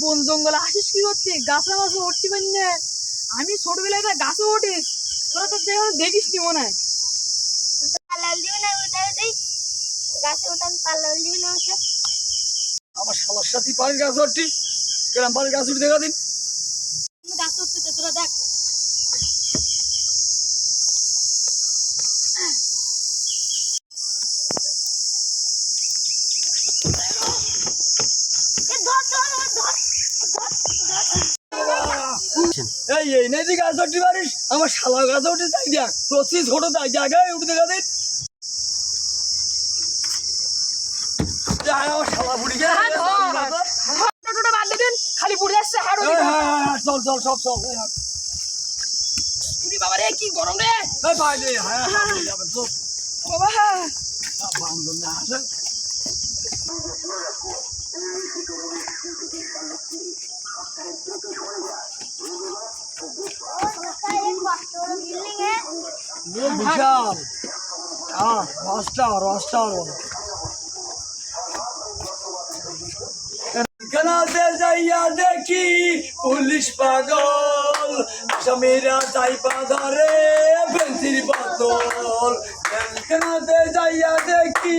বন জঙ্গলে আসিস কি করতে? গাছে মাছে উঠতে পারি না। আমি ছোটবেলায় গাছে উঠিস, তোরা তো দেখিস নি মনে হয়। পাল্লাল দিবি না ওইটাই গাছে ওঠান পাল্লাল দিবি না ওকে আমার শালার সাথে বাড়ির গাছ উঠছি, কেরাম বাড়ির গাছ উঠে দেখা দিন। গাছে উঠতে তো তোরা দেখ এই এই নাই যে গাছ উঠতে পারিস, আমার শালা গাছ উঠে যাই দেখ, তোর ছোট তাই জায়গায় উঠে দেখা দিন। আমার শালা বুড়ি গে বাদ দিবেন, খালি পড়ে যাচ্ছে। চল চল সব চল। বাবা রে, কি গরম রে ভাই রে, হ্যাঁ চল বাবা। বান্ধব না আসে। বিশাল রসটা যাইয়া দেখি পুলিশ পাগল, আসামিরা চাইপা ধরে পেন্সিল বোতল। যাইয়া দেখি